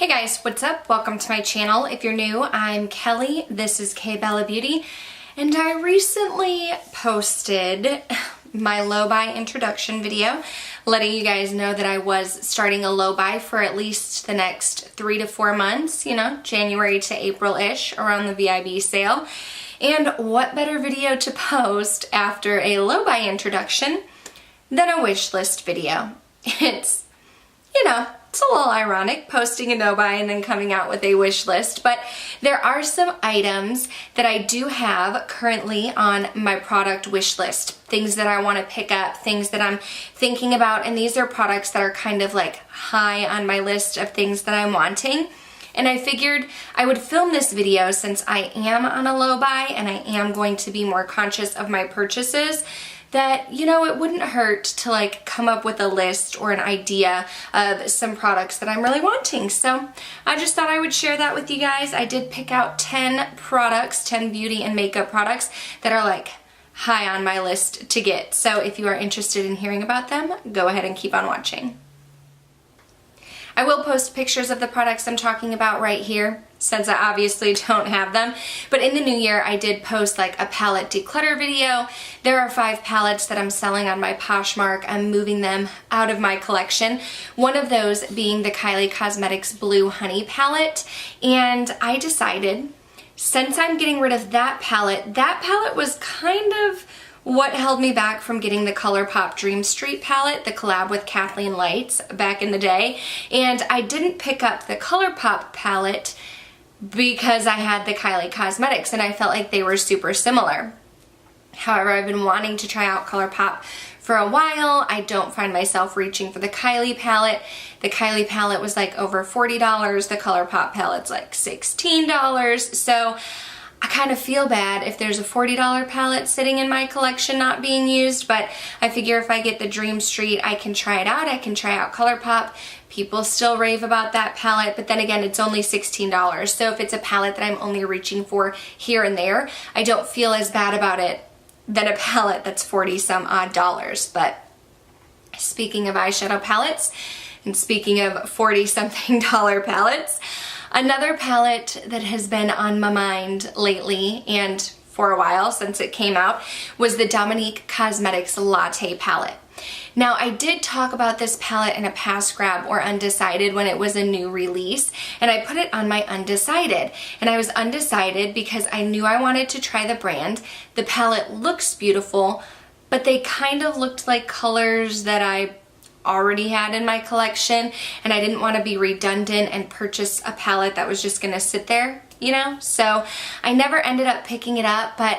Hey guys, what's up? Welcome to my channel. If you're new, I'm Kelly. This is KBellaBeauty, and I recently posted my low buy introduction video, letting you guys know that I was starting a low buy for at least the next 3 to 4 months, you know, January to April-ish, around the VIB sale. And what better video to post after a low buy introduction than a wish list video? It's, you know, it's a little ironic posting a no buy and then coming out with a wish list, but there are some items that I do have currently on my product wish list. Things that I want to pick up, things that I'm thinking about, and these are products that are kind of like high on my list of things that I'm wanting. And I figured I would film this video since I am on a low buy and I am going to be more conscious of my purchases, that, you know, it wouldn't hurt to like come up with a list or an idea of some products that I'm really wanting. So I just thought I would share that with you guys. I did pick out 10 products, 10 beauty and makeup products that are like high on my list to get. So if you are interested in hearing about them, go ahead and keep on watching. I will post pictures of the products I'm talking about right here, since I obviously don't have them. But in the new year, I did post like a palette declutter video. There are 5 palettes that I'm selling on my Poshmark. I'm moving them out of my collection. One of those being the Kylie Cosmetics Blue Honey palette. And I decided, since I'm getting rid of that palette was kind of what held me back from getting the ColourPop Dream Street palette, the collab with Kathleen Lights back in the day. And I didn't pick up the ColourPop palette because I had the Kylie Cosmetics and I felt like they were super similar. However, I've been wanting to try out ColourPop for a while. I don't find myself reaching for the Kylie palette. The Kylie palette was like over $40. The ColourPop palette's like $16. So I kind of feel bad if there's a $40 palette sitting in my collection not being used, but I figure if I get the Dream Street, I can try it out. I can try out ColourPop. People still rave about that palette, but then again, it's only $16. So if it's a palette that I'm only reaching for here and there, I don't feel as bad about it than a palette that's 40 some odd dollars. But speaking of eyeshadow palettes, and speaking of 40 something dollar palettes, another palette that has been on my mind lately and for a while since it came out was the Dominique Cosmetics Latte palette. Now, I did talk about this palette in a past grab or undecided when it was a new release, and I put it on my undecided. And I was undecided because I knew I wanted to try the brand. The palette looks beautiful, but they kind of looked like colors that I already had in my collection, and I didn't want to be redundant and purchase a palette that was just gonna sit there, you know? So I never ended up picking it up, but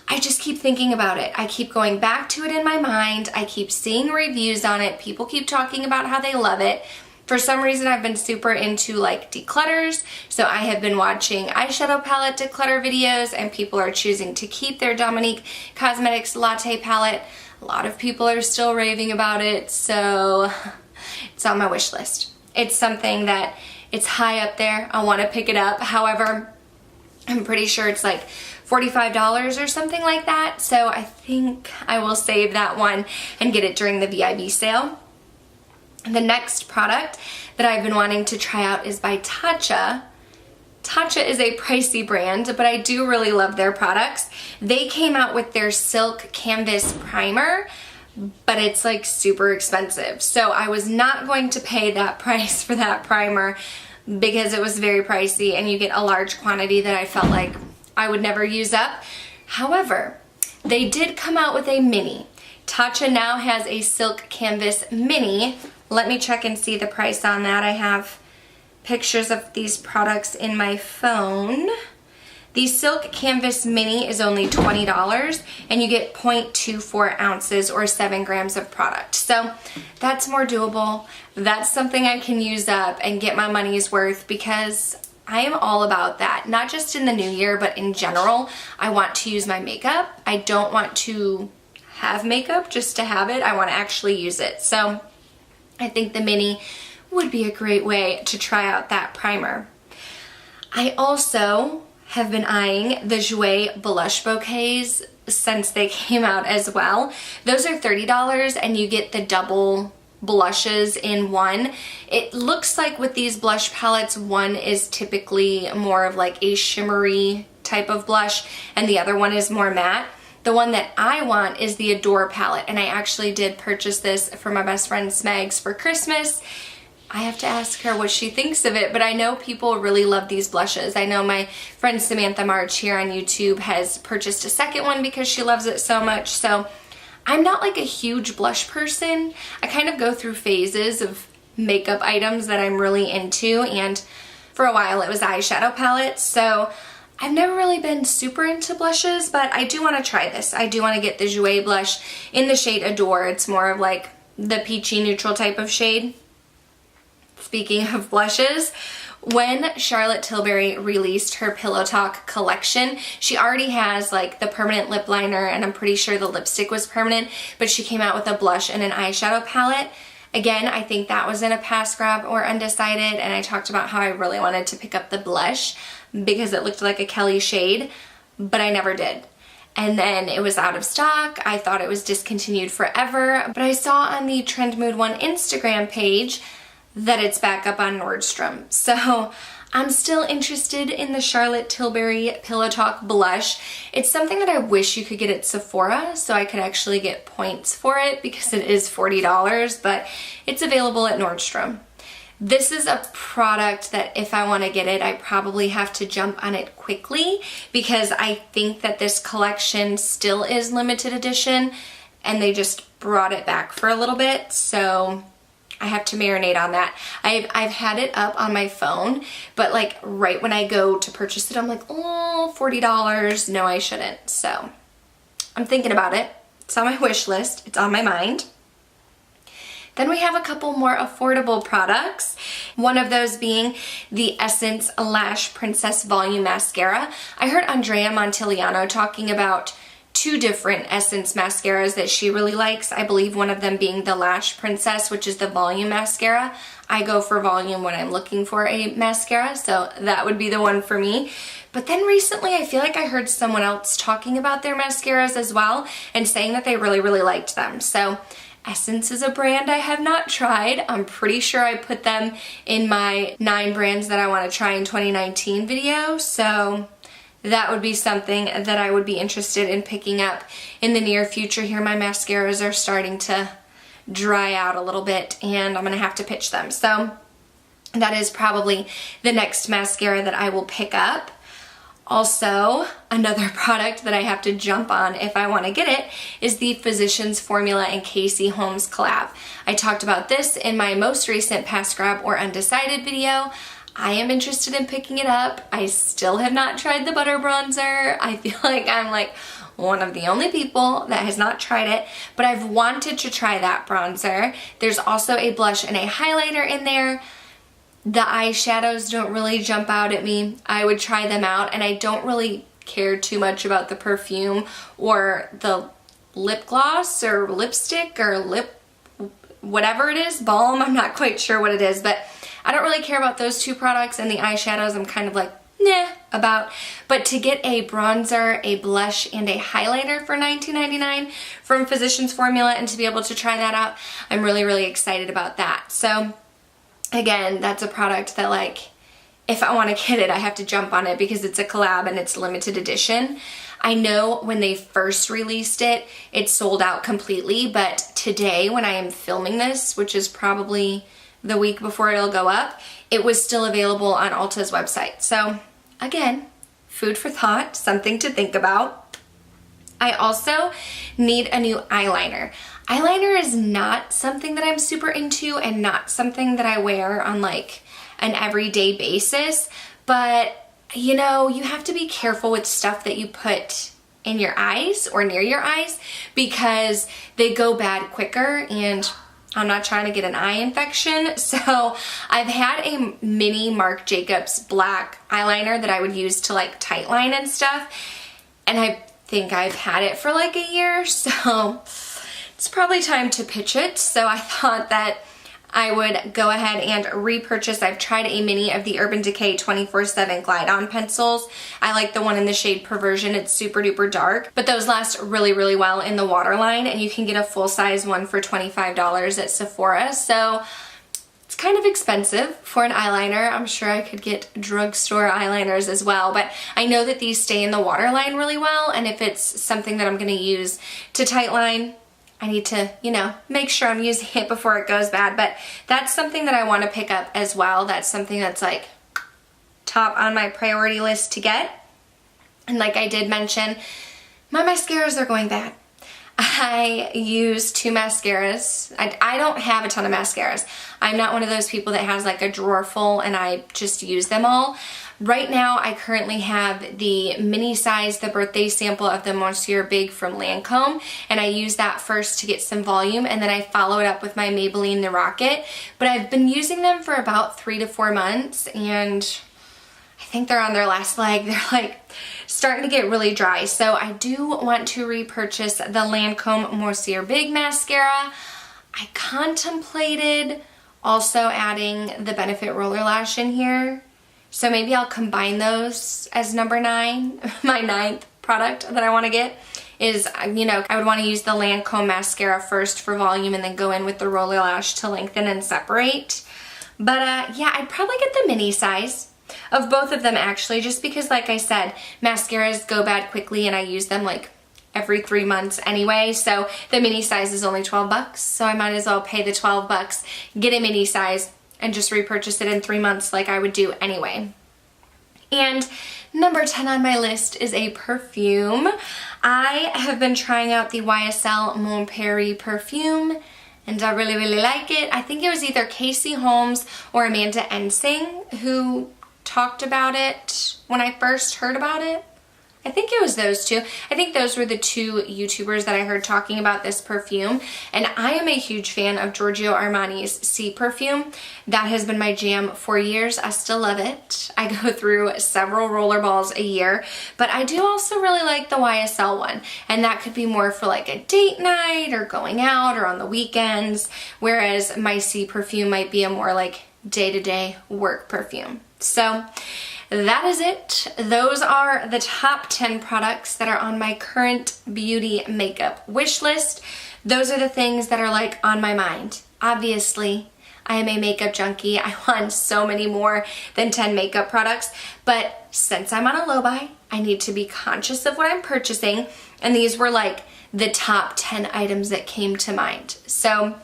I just keep thinking about it. I keep going back to it in my mind. I keep seeing reviews on it. People keep talking about how they love it. For some reason, I've been super into like declutters, so I have been watching eyeshadow palette declutter videos, and people are choosing to keep their Dominique Cosmetics Latte palette. A lot of people are still raving about it, so it's on my wish list. It's something that it's high up there. I want to pick it up. However, I'm pretty sure it's like $45 or something like that, so I think I will save that one and get it during the VIB sale. The next product that I've been wanting to try out is by Tatcha. Tatcha is a pricey brand, but I do really love their products. They came out with their Silk Canvas Primer, but it's like super expensive. So I was not going to pay that price for that primer because it was very pricey and you get a large quantity that I felt like I would never use up. However, they did come out with a mini. Tatcha now has a Silk Canvas Mini. Let me check and see the price on that. I have pictures of these products in my phone. The Silk Canvas Mini is only $20 and you get 0.24 ounces or 7 grams of product. So that's more doable. That's something I can use up and get my money's worth because I am all about that. Not just in the new year, but in general. I want to use my makeup. I don't want to have makeup just to have it. I want to actually use it. So I think the mini would be a great way to try out that primer. I also have been eyeing the Jouer blush bouquets since they came out as well. Those are $30 and you get the double blushes in one. It looks like with these blush palettes, one is typically more of like a shimmery type of blush and the other one is more matte. The one that I want is the Adore palette, and I actually did purchase this for my best friend Smegs for Christmas. I have to ask her what she thinks of it, but I know people really love these blushes. I know my friend Samantha March here on YouTube has purchased a second one because she loves it so much. So I'm not like a huge blush person. I kind of go through phases of makeup items that I'm really into, and for a while it was eyeshadow palettes. So I've never really been super into blushes, but I do want to try this. I do want to get the Jouer blush in the shade Adore. It's more of like the peachy neutral type of shade. Speaking of blushes, when Charlotte Tilbury released her Pillow Talk collection, she already has like the permanent lip liner, and I'm pretty sure the lipstick was permanent, but she came out with a blush and an eyeshadow palette. Again, I think that was in a pass grab or undecided, and I talked about how I really wanted to pick up the blush because it looked like a Kelly shade, but I never did. And then it was out of stock. I thought it was discontinued forever, but I saw on the Trend Mood One Instagram page that it's back up on Nordstrom. So I'm still interested in the Charlotte Tilbury Pillow Talk blush. It's something that I wish you could get at Sephora so I could actually get points for it because it is $40, but it's available at Nordstrom. This is a product that if I want to get it, I probably have to jump on it quickly because I think that this collection still is limited edition and they just brought it back for a little bit, so I have to marinate on that. I've had it up on my phone, but like right when I go to purchase it, I'm like, oh, $40. No, I shouldn't. So I'm thinking about it. It's on my wish list. It's on my mind. Then we have a couple more affordable products. One of those being the Essence Lash Princess Volume Mascara. I heard Andrea Montiliano talking about two different Essence mascaras that she really likes. I believe one of them being the Lash Princess, which is the volume mascara. I go for volume when I'm looking for a mascara, so that would be the one for me. But then recently I feel like I heard someone else talking about their mascaras as well and saying that they really, really liked them. So Essence is a brand I have not tried. I'm pretty sure I put them in my 9 brands that I want to try in 2019 video, so that would be something that I would be interested in picking up in the near future here. My mascaras are starting to dry out a little bit and I'm gonna have to pitch them. So that is probably the next mascara that I will pick up. Also, another product that I have to jump on if I want to get it is the Physicians Formula and Casey Holmes collab. I talked about this in my most recent Pass Grab or Undecided video. I am interested in picking it up. I still have not tried the butter bronzer. I feel like I'm like one of the only people that has not tried it, but I've wanted to try that bronzer. There's also a blush and a highlighter in there. The eyeshadows don't really jump out at me. I would try them out, and I don't really care too much about the perfume or the lip gloss or lipstick or lip whatever it is, balm. I'm not quite sure what it is, but I don't really care about those two products, and the eyeshadows I'm kind of like, nah, about. But to get a bronzer, a blush, and a highlighter for $19.99 from Physicians Formula and to be able to try that out, I'm really, really excited about that. So again, that's a product that like, if I want to get it, I have to jump on it because it's a collab and it's limited edition. I know when they first released it, it sold out completely, but today when I am filming this, which is probably the week before it'll go up, it was still available on Ulta's website. So again, food for thought, something to think about. I also need a new eyeliner. Eyeliner is not something that I'm super into and not something that I wear on like an everyday basis, but you know, you have to be careful with stuff that you put in your eyes or near your eyes because they go bad quicker, and I'm not trying to get an eye infection. So I've had a mini Marc Jacobs black eyeliner that I would use to like tightline and stuff, and I think I've had it for like a year, so it's probably time to pitch it. So I thought that I would go ahead and repurchase. I've tried a mini of the Urban Decay 24/7 Glide On pencils. I like the one in the shade Perversion. It's super duper dark, but those last really, really well in the waterline, and you can get a full-size one for $25 at Sephora. So it's kind of expensive for an eyeliner. I'm sure I could get drugstore eyeliners as well, but I know that these stay in the waterline really well, and if it's something that I'm going to use to tightline, I need to, you know, make sure I'm using it before it goes bad. But that's something that I want to pick up as well. That's something that's like top on my priority list to get. And like I did mention, my mascaras are going bad. I use 2 mascaras. I don't have a ton of mascaras. I'm not one of those people that has like a drawer full and I just use them all. Right now, I currently have the mini size, the birthday sample of the Monsieur Big from Lancome, and I use that first to get some volume, and then I follow it up with my Maybelline The Rocket. But I've been using them for about 3 to 4 months, and I think they're on their last leg. They're like starting to get really dry. So I do want to repurchase the Lancome Monsieur Big mascara. I contemplated also adding the Benefit Roller Lash in here. So maybe I'll combine those as number 9. My 9th product that I want to get is, you know, I would want to use the Lancome mascara first for volume and then go in with the Roller Lash to lengthen and separate. But yeah, I'd probably get the mini size of both of them actually, just because like I said, mascaras go bad quickly and I use them like every 3 months anyway. So the mini size is only $12, so I might as well pay the $12, get a mini size, and just repurchase it in 3 months like I would do anyway. And number 10 on my list is a perfume. I have been trying out the YSL Mon Paris perfume, and I really, really like it. I think it was either Casey Holmes or Amanda Ensing who talked about it when I first heard about it. I think it was those two. I think those were the 2 YouTubers that I heard talking about this perfume. And I am a huge fan of Giorgio Armani's C perfume. That has been my jam for years. I still love it. I go through several rollerballs a year. But I do also really like the YSL one. And that could be more for like a date night or going out or on the weekends. Whereas my C perfume might be a more like day-to-day work perfume. So that is it. Those are the top 10 products that are on my current beauty makeup wish list. Those are the things that are like on my mind. Obviously, I am a makeup junkie. I want so many more than 10 makeup products, but since I'm on a low buy, I need to be conscious of what I'm purchasing, and these were like the top 10 items that came to mind. So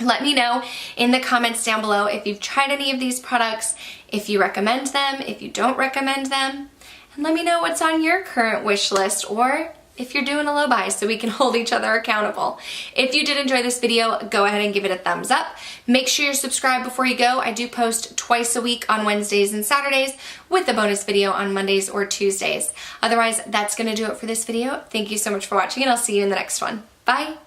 let me know in the comments down below if you've tried any of these products, if you recommend them, if you don't recommend them, and let me know what's on your current wish list, or if you're doing a low buy so we can hold each other accountable. If you did enjoy this video, go ahead and give it a thumbs up. Make sure you're subscribed before you go. I do post twice a week on Wednesdays and Saturdays with a bonus video on Mondays or Tuesdays. Otherwise, that's going to do it for this video. Thank you so much for watching, and I'll see you in the next one. Bye!